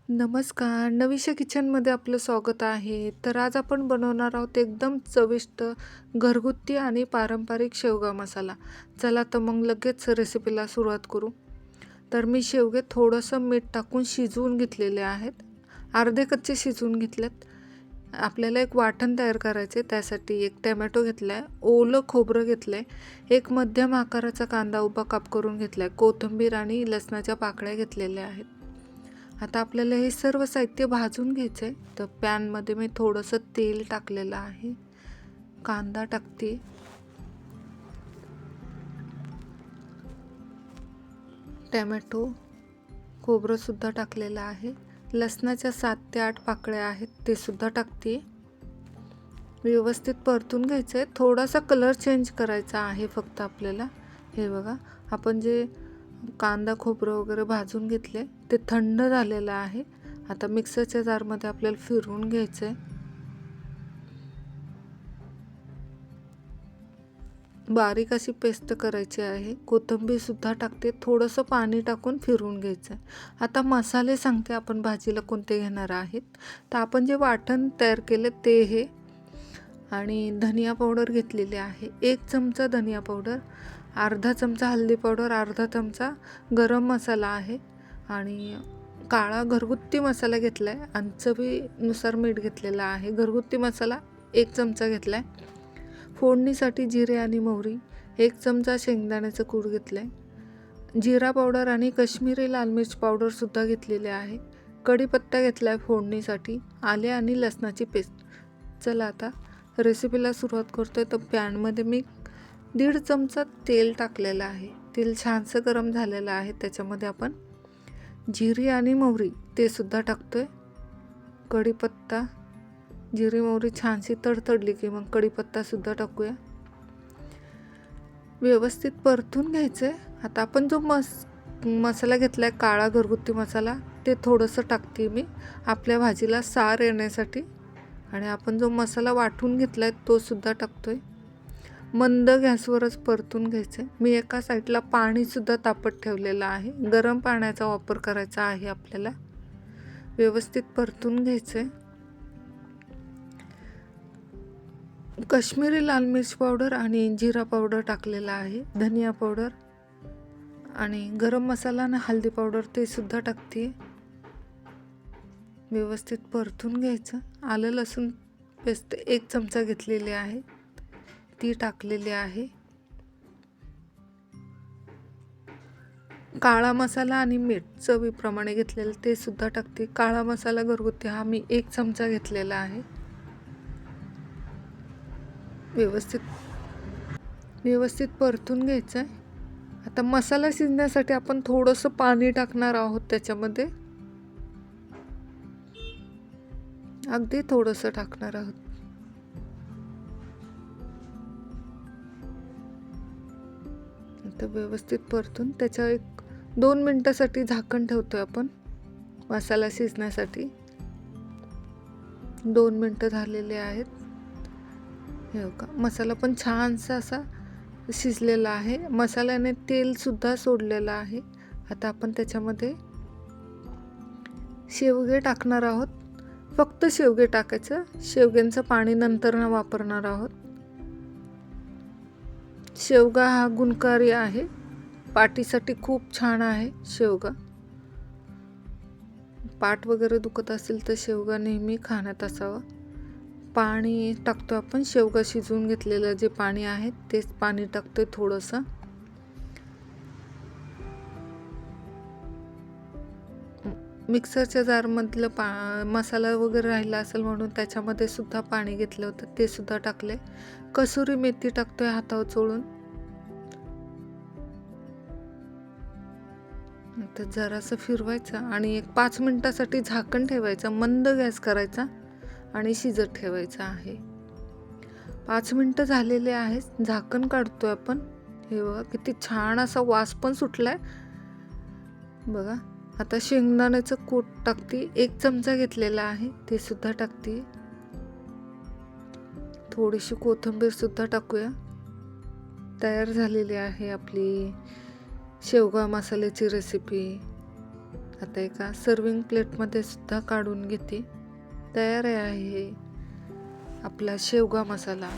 नमस्कार. नवीशा किचनमध्ये आपलं स्वागत आहे. तर आज आपण बनवणार आहोत एकदम चविष्ट घरगुती आणि पारंपरिक शेवगा मसाला. चला तर मग लगेच रेसिपीला सुरुवात करू. तर मी शेवगे थोडंसं मीठ टाकून शिजवून घेतलेले आहेत. अर्धे कच्चे शिजवून घेतलेत. आपल्याला एक वाटण तयार करायचे. त्यासाठी एक टोमॅटो घेतला आहे, ओलं खोबरं घेतलं आहे, एक मध्यम आकाराचा कांदा उभा काप करून घेतला आहे, कोथिंबीर आणि लसणाच्या पाकळ्या घेतलेल्या आहेत. आता आपल्याला हे सर्व साहित्य भाजून घ्यायचं आहे. तर पॅनमध्ये मी थोडंसं तेल टाकलेलं आहे. कांदा टाकते, टोमॅटो, खोबरंसुद्धा टाकलेलं आहे, लसणाच्या 7 ते 8 पाकळ्या आहेत ते सुद्धा टाकते. व्यवस्थित परतून घ्यायचं आहे. थोडासा कलर चेंज करायचा आहे फक्त आपल्याला. हे बघा, आपण जे कांदा खोबरं वगैरे भाजून घेतले ते थंड झालेलं आहे. आता मिक्सरच्या जारमध्ये आपल्याला फिरवून घ्यायचं आहे. बारीक अशी पेस्ट करायची आहे. कोथिंबीर सुद्धा टाकते, थोडंसं पाणी टाकून फिरवून घ्यायचं आहे. आता मसाले सांगते आपण भाजीला कोणते घेणार आहेत. तर आपण जे वाटण तयार केले ते हे, आणि धनिया पावडर घेतलेली आहे, 1 चमचा धनिया पावडर, अर्धा चमचा हळदी पावडर, अर्धा चमचा गरम मसाला आहे, आणि काळा घरगुती मसाला घेतला आहे, आणि चवीनुसार मीठ घेतलेला आहे. घरगुती मसाला 1 चमचा घेतला आहे. फोडणीसाठी जिरे आणि मोहरी, 1 चमचा शेंगदाण्याचं कूट घेतलं आहे. जिरा पावडर आणि काश्मीरी लाल मिर्च पावडरसुद्धा घेतलेले आहे. कढीपत्ता घेतला आहे फोडणीसाठी, आले आणि लसणाची पेस्ट. चला आता रेसिपीला सुरुवात करतोय. तर पॅनमध्ये मी 1.5 चमचा तेल टाकलेलं आहे. तेल छानसं गरम झालेलं आहे. त्याच्यामध्ये आपण जिरी आणि मोहरी ते सुद्धा टाकतोय. कढीपत्ता, जिरी मोहरी छानशी तडतडली की मग कढीपत्तासुद्धा टाकूया. व्यवस्थित परतून घ्यायचं आहे. आता आपण जो मसाला घेतला आहे काळा घरगुती मसाला, ते थोडंसं टाकते मी आपल्या भाजीला सार येण्यासाठी. आणि आपण जो मसाला वाटून घेतला आहे तो सुद्धा टाकतोय. मंद गॅसवरच परतून घ्यायचं आहे. मी एका साईडला पाणीसुद्धा तापत ठेवलेलं आहे. गरम पाण्याचा वापर करायचा आहे आपल्याला. व्यवस्थित परतून घ्यायचं आहे. काश्मीरी लाल मिर्च पावडर आणि जिरा पावडर टाकलेला आहे, धनिया पावडर आणि गरम मसाला आणि हळदी पावडर ते सुद्धा टाकते. व्यवस्थित परतून घ्यायचं. आलं लसूण पेस्ट 1 चमचा घेतलेली आहे, ती टाकलेली आहे. काळा मसाला आणि मीठ चवीप्रमाणे घेतलेलं ते सुद्धा टाकते. काळा मसाला घरगुती हा मी 1 चमचा घेतलेला आहे. व्यवस्थित परतून घ्यायचं आहे. आता मसाला शिजण्यासाठी आपण थोडंसं पाणी टाकणार आहोत त्याच्यामध्ये, अगदी थोडंसं टाकणार आहोत. आता व्यवस्थित परतून त्याच्या 1-2 मिनटासाठी झाकण ठेवतोय आपण मसाला शिजण्यासाठी. 2 मिनटं झालेले आहेत. हे बघा, मसाला पण छानसा असा शिजलेला आहे. मसाल्याने तेलसुद्धा सोडलेलं आहे. आता आपण त्याच्यामध्ये शेवगे टाकणार आहोत. फक्त शेवगे टाकायचं, शेवग्यांचं पाणी नंतर न वापरणार आहोत. शेवगा हा गुणकारी आहे, पाठीसाठी खूप छान आहे शेवगा. पाठ वगैरे दुखत असेल तर शेवगा नेहमी खाण्यात असावा. पाणी टाकतो आपण, शेवगा शिजवून घेतलेलं जे पाणी आहे तेच पाणी टाकतोय थोडंसं. मिक्सरच्या जारमधलं मसाला वगैरे राहिला असेल म्हणून त्याच्यामध्ये सुद्धा पाणी घेतलं होतं, ते सुद्धा टाकले. कसुरी मेथी टाकतोय हातावर चोळून. तर जरासं फिरवायचं आणि 5 मिनिटासाठी झाकण ठेवायचं. मंद गॅस करायचा आणि शिजत ठेवायचं आहे. 5 मिनिटं झालेले आहेत. झाकण काढतोय आपण. हे बघा किती छान असा वास पण सुटलाय बघा. आता शेंगदाण्याचं कूट टाकते, 1 चमचा घेतलेला आहे, ते सुद्धा टाकते. थोडीशी कोथिंबीर सुद्धा टाकूया. तयार झालेली आहे आपली शेवगा मसाल्याची रेसिपी. आता एका सर्विंग प्लेटमध्ये सुद्धा काढून घेते. तयार आहे आपला शेवगा मसाला.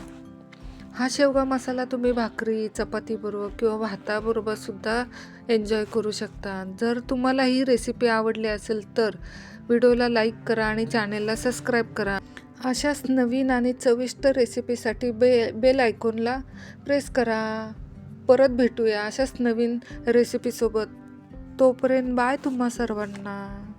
हा शेवगा मसाला तुम्ही भाकरी, चपातीबरोबर किंवा भाताबरोबर सुद्धा एन्जॉय करू शकता. जर तुम्हाला ही रेसिपी आवडली असेल तर व्हिडिओला लाईक करा आणि चॅनेलला सबस्क्राईब करा. अशाच नवीन आणि चविष्ट रेसिपीसाठी बेल आयकॉनला प्रेस करा. परत भेटूया अशाच नवीन रेसिपीसोबत. तोपर्यंत बाय तुम्हा सर्वांना.